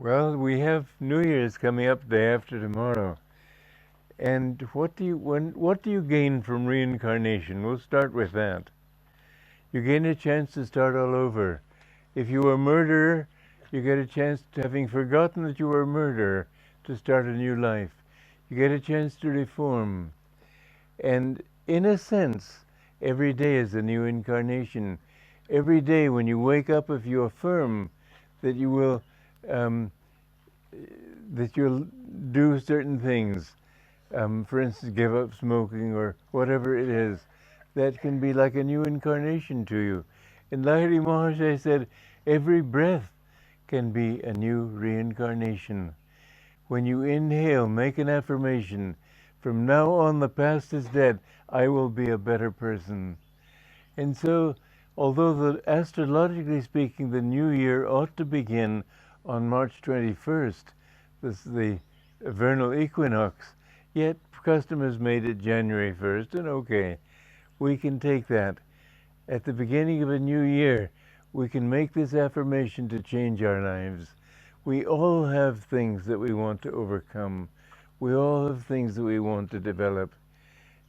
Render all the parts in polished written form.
Well, we have New Year's coming up day after tomorrow. And what do you gain from reincarnation? We'll start with that. You gain a chance to start all over. If you were a murderer, you get a chance to, having forgotten that you were a murderer, to start a new life. You get a chance to reform. And in a sense, every day is a new incarnation. Every day when you wake up, if you affirm that you will um, that you'll do certain things, for instance, give up smoking or whatever it is, that can be like a new incarnation to you. And Lahiri Mahasaya said, every breath can be a new reincarnation. When you inhale, make an affirmation, from now on the past is dead, I will be a better person. And so, although astrologically speaking, the new year ought to begin on March 21st, this is the vernal equinox, yet custom has made it January 1st, and okay, we can take that. At the beginning of a new year, we can make this affirmation to change our lives. We all have things that we want to overcome. We all have things that we want to develop.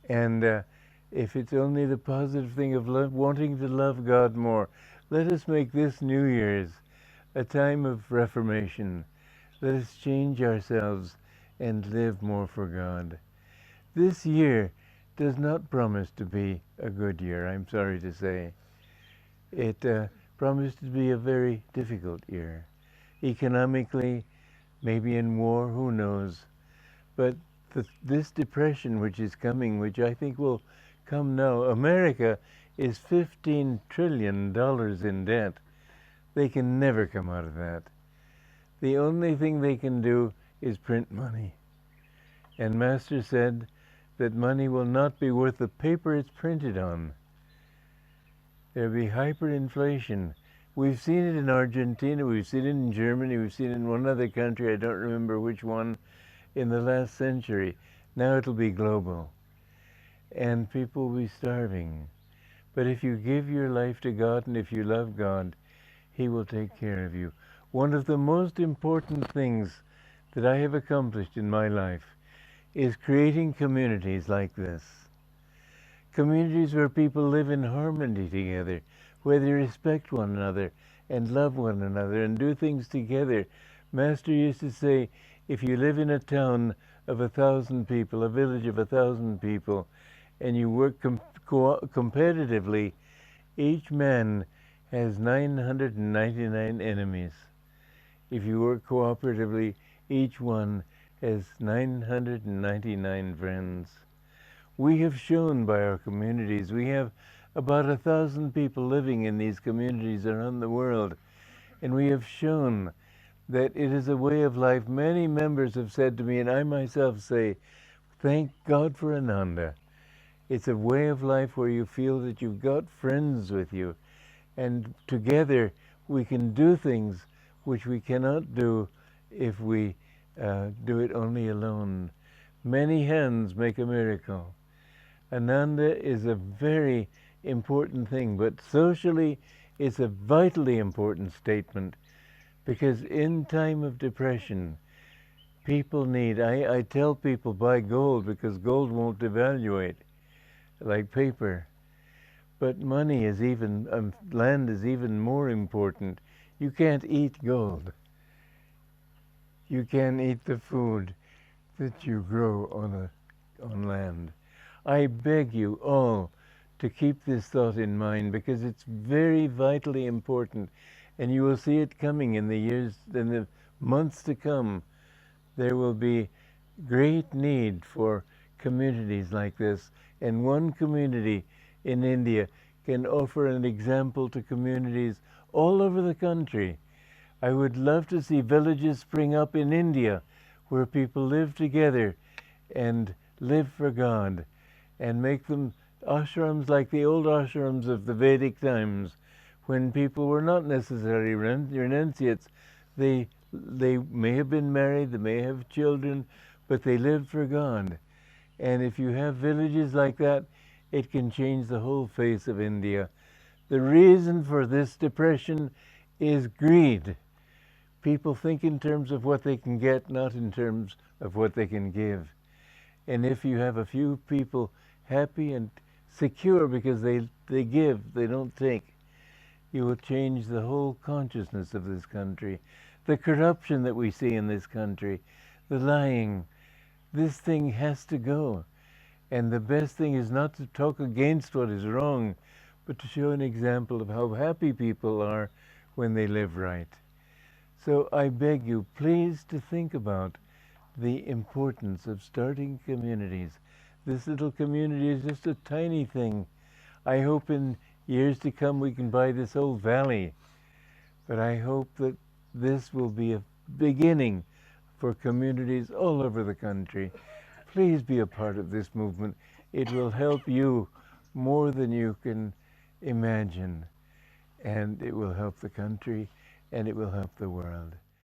And if it's only the positive thing of wanting to love God more, let us make this New Year's a time of reformation. Let us change ourselves and live more for God. This year does not promise to be a good year, I'm sorry to say. It promised to be a very difficult year. Economically, maybe in war, who knows. But this depression which is coming, which I think will come now, America is $15 trillion in debt. They can never come out of that. The only thing they can do is print money. And Master said that money will not be worth the paper it's printed on. There'll be hyperinflation. We've seen it in Argentina, we've seen it in Germany, we've seen it in one other country, I don't remember which one, in the last century. Now it'll be global. And people will be starving. But if you give your life to God and if you love God, He will take care of you. One of the most important things that I have accomplished in my life is creating communities like this. Communities where people live in harmony together, where they respect one another and love one another and do things together. Master used to say, if you live in a town of 1,000 people, a village of 1,000 people, and you work competitively, each man has 999 enemies. If you work cooperatively, each one has 999 friends. We have shown by our communities, we have about 1,000 people living in these communities around the world, and we have shown that it is a way of life. Many members have said to me, and I myself say, thank God for Ananda. It's a way of life where you feel that you've got friends with you, and together we can do things which we cannot do if we do it only alone. Many hands make a miracle. Ananda is a very important thing, but socially it's a vitally important statement, because in time of depression, people need, I tell people buy gold because gold won't devaluate like paper. But money is even, land is even more important. You can't eat gold. You can't eat the food that you grow on land. I beg you all to keep this thought in mind, because it's very vitally important, and you will see it coming in the years, in the months to come. There will be great need for communities like this, and one community in India can offer an example to communities all over the country. I would love to see villages spring up in India where people live together and live for God, and make them ashrams like the old ashrams of the Vedic times, when people were not necessarily renunciates. They may have been married, they may have children, but they lived for God. And if you have villages like that, it can change the whole face of India. The reason for this depression is greed. People think in terms of what they can get, not in terms of what they can give. And if you have a few people happy and secure because they give, they don't take, you will change the whole consciousness of this country. The corruption that we see in this country, the lying, this thing has to go. And the best thing is not to talk against what is wrong, but to show an example of how happy people are when they live right. So I beg you, please, to think about the importance of starting communities. This little community is just a tiny thing. I hope in years to come we can buy this whole valley. But I hope that this will be a beginning for communities all over the country. Please be a part of this movement. It will help you more than you can imagine. And it will help the country, and it will help the world.